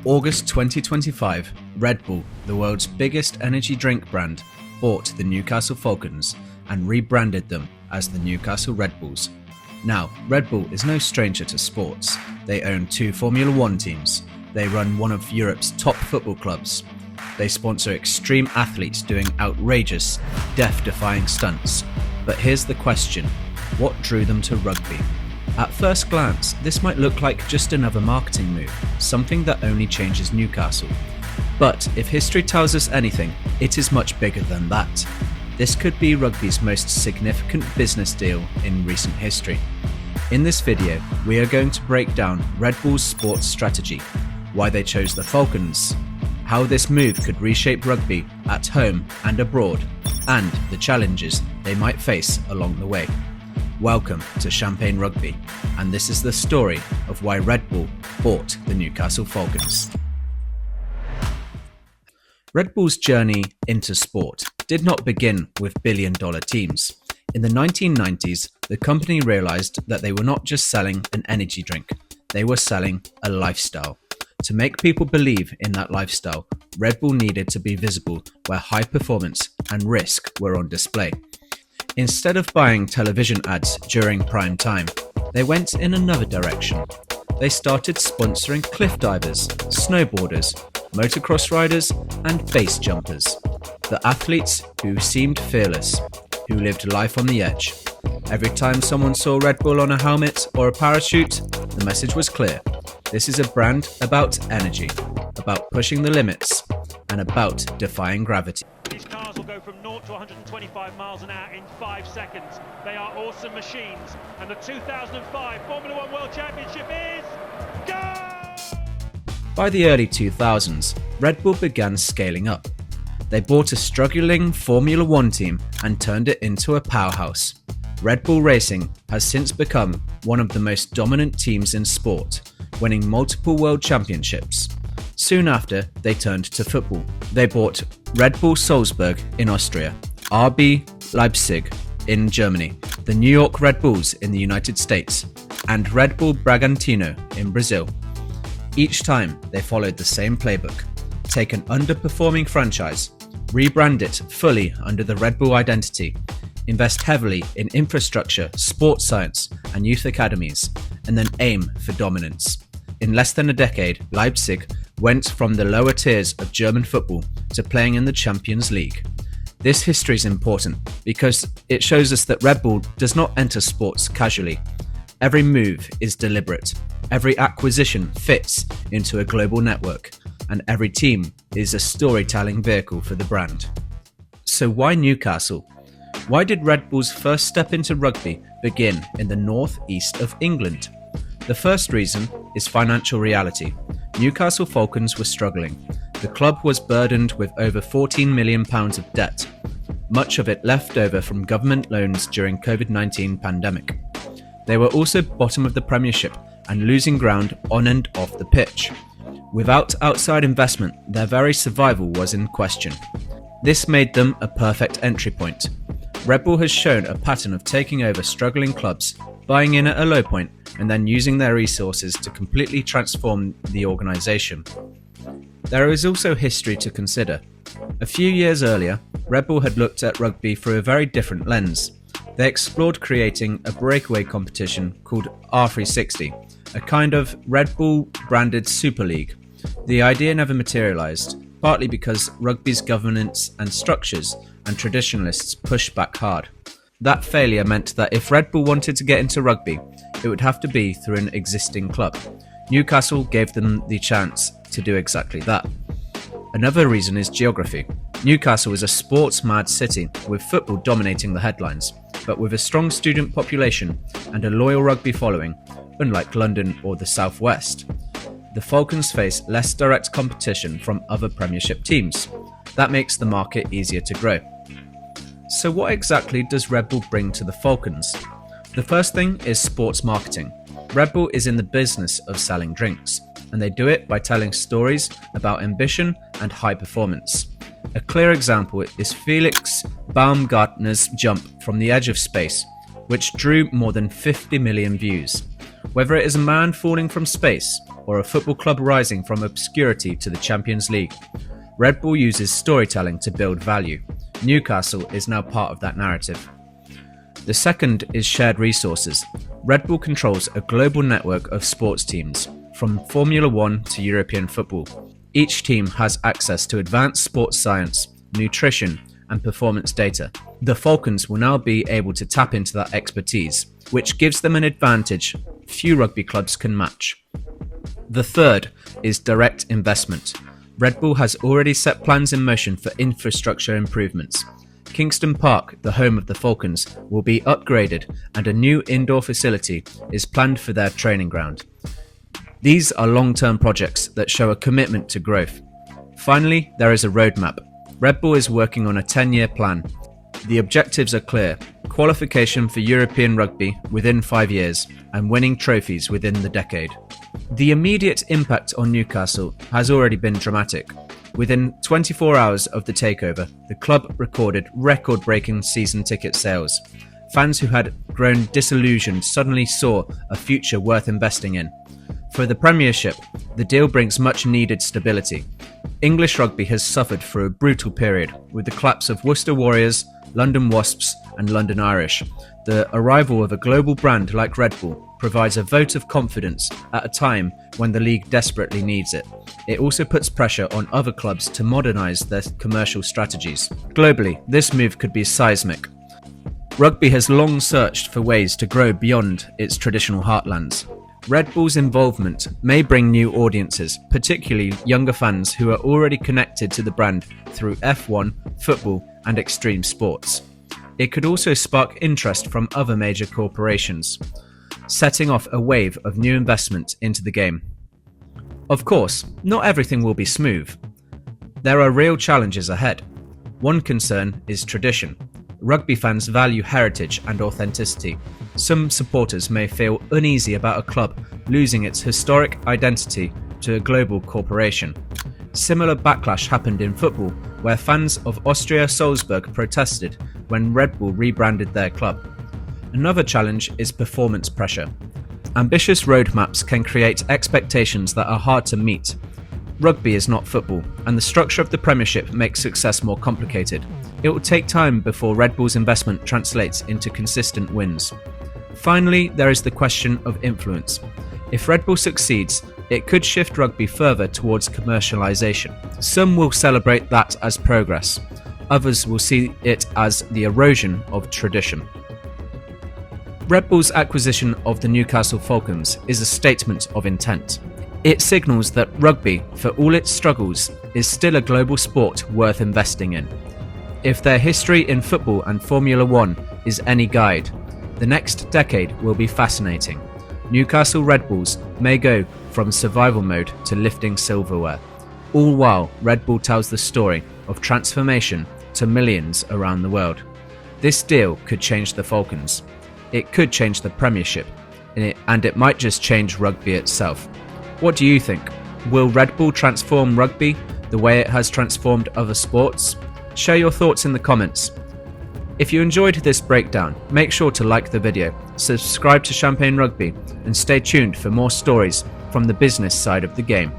August 2025, Red Bull, the world's biggest energy drink brand, bought the Newcastle Falcons and rebranded them as the Newcastle Red Bulls. Now, Red Bull is no stranger to sports. They own 2 Formula 1 teams. They run one of Europe's top football clubs. They sponsor extreme athletes doing outrageous, death-defying stunts. But here's the question: what drew them to rugby? At first glance, this might look like just another marketing move, something that only changes Newcastle. But if history tells us anything, it is much bigger than that. This could be rugby's most significant business deal in recent history. In this video, we are going to break down Red Bull's sports strategy, why they chose the Falcons, how this move could reshape rugby at home and abroad, and the challenges they might face along the way. Welcome to Champagne Rugby, and this is the story of why Red Bull bought the Newcastle Falcons. Red Bull's journey into sport did not begin with billion-dollar teams. In the 1990s, the company realized that they were not just selling an energy drink, they were selling a lifestyle. To make people believe in that lifestyle, Red Bull needed to be visible where high performance and risk were on display. Instead of buying television ads during prime time, they went in another direction. They started sponsoring cliff divers, snowboarders, motocross riders, and base jumpers. The athletes who seemed fearless, who lived life on the edge. Every time someone saw Red Bull on a helmet or a parachute, the message was clear. This is a brand about energy, about pushing the limits, and about defying gravity. These cars will go from 0 to 125 miles an hour in 5 seconds. They are awesome machines. And the 2005 Formula 1 World Championship is go! By the early 2000s, Red Bull began scaling up. They bought a struggling Formula 1 team and turned it into a powerhouse. Red Bull Racing has since become one of the most dominant teams in sport, winning multiple world championships. Soon after, they turned to football. They bought Red Bull Salzburg in Austria, RB Leipzig in Germany, the New York Red Bulls in the United States, and Red Bull Bragantino in Brazil. Each time, they followed the same playbook: take an underperforming franchise, rebrand it fully under the Red Bull identity, invest heavily in infrastructure, sports science, and youth academies, and then aim for dominance. In less than a decade, Leipzig went from the lower tiers of German football to playing in the Champions League. This history is important because it shows us that Red Bull does not enter sports casually. Every move is deliberate, every acquisition fits into a global network, and every team is a storytelling vehicle for the brand. So why Newcastle? Why did Red Bull's first step into rugby begin in the northeast of England? The first reason is financial reality. Newcastle Falcons were struggling. The club was burdened with over £14 million of debt, much of it left over from government loans during COVID-19 pandemic. They were also bottom of the Premiership and losing ground on and off the pitch. Without outside investment, their very survival was in question. This made them a perfect entry point. Red Bull has shown a pattern of taking over struggling clubs, buying in at a low point, and then using their resources to completely transform the organisation. There is also history to consider. A few years earlier, Red Bull had looked at rugby through a very different lens. They explored creating a breakaway competition called R360, a kind of Red Bull branded Super League. The idea never materialised, partly because rugby's governance and structures and traditionalists pushed back hard. That failure meant that if Red Bull wanted to get into rugby, it would have to be through an existing club. Newcastle gave them the chance to do exactly that. Another reason is geography. Newcastle is a sports-mad city with football dominating the headlines, but with a strong student population and a loyal rugby following, unlike London or the South West. The Falcons face less direct competition from other Premiership teams. That makes the market easier to grow. So what exactly does Red Bull bring to the Falcons? The first thing is sports marketing. Red Bull is in the business of selling drinks, and they do it by telling stories about ambition and high performance. A clear example is Felix Baumgartner's jump from the edge of space, which drew more than 50 million views. Whether it is a man falling from space, or a football club rising from obscurity to the Champions League. Red Bull uses storytelling to build value. Newcastle is now part of that narrative. The second is shared resources. Red Bull controls a global network of sports teams, from Formula 1 to European football. Each team has access to advanced sports science, nutrition, and performance data. The Falcons will now be able to tap into that expertise, which gives them an advantage few rugby clubs can match. The third is direct investment. Red Bull has already set plans in motion for infrastructure improvements. Kingston Park, the home of the Falcons, will be upgraded and a new indoor facility is planned for their training ground. These are long-term projects that show a commitment to growth. Finally, there is a roadmap. Red Bull is working on a 10-year plan. The objectives are clear: qualification for European rugby within 5 years and winning trophies within the decade. The immediate impact on Newcastle has already been dramatic. Within 24 hours of the takeover, the club recorded record-breaking season ticket sales. Fans who had grown disillusioned suddenly saw a future worth investing in. For the Premiership, the deal brings much-needed stability. English rugby has suffered for a brutal period, with the collapse of Worcester Warriors, London Wasps and London Irish. The arrival of a global brand like Red Bull provides a vote of confidence at a time when the league desperately needs it. It also puts pressure on other clubs to modernise their commercial strategies. Globally, this move could be seismic. Rugby has long searched for ways to grow beyond its traditional heartlands. Red Bull's involvement may bring new audiences, particularly younger fans who are already connected to the brand through F1, football, and extreme sports. It could also spark interest from other major corporations, setting off a wave of new investment into the game. Of course, not everything will be smooth. There are real challenges ahead. One concern is tradition. Rugby fans value heritage and authenticity. Some supporters may feel uneasy about a club losing its historic identity to a global corporation. Similar backlash happened in football, where fans of Austria Salzburg protested when Red Bull rebranded their club. Another challenge is performance pressure. Ambitious roadmaps can create expectations that are hard to meet. Rugby is not football, and the structure of the Premiership makes success more complicated. It will take time before Red Bull's investment translates into consistent wins. Finally, there is the question of influence. If Red Bull succeeds, it could shift rugby further towards commercialisation. Some will celebrate that as progress. Others will see it as the erosion of tradition. Red Bull's acquisition of the Newcastle Falcons is a statement of intent. It signals that rugby, for all its struggles, is still a global sport worth investing in. If their history in football and Formula 1 is any guide, the next decade will be fascinating. Newcastle Red Bulls may go from survival mode to lifting silverware, all while Red Bull tells the story of transformation to millions around the world. This deal could change the Falcons. It could change the Premiership, and it might just change rugby itself. What do you think? Will Red Bull transform rugby the way it has transformed other sports? Share your thoughts in the comments. If you enjoyed this breakdown, make sure to like the video, subscribe to Champagne Rugby, and stay tuned for more stories from the business side of the game.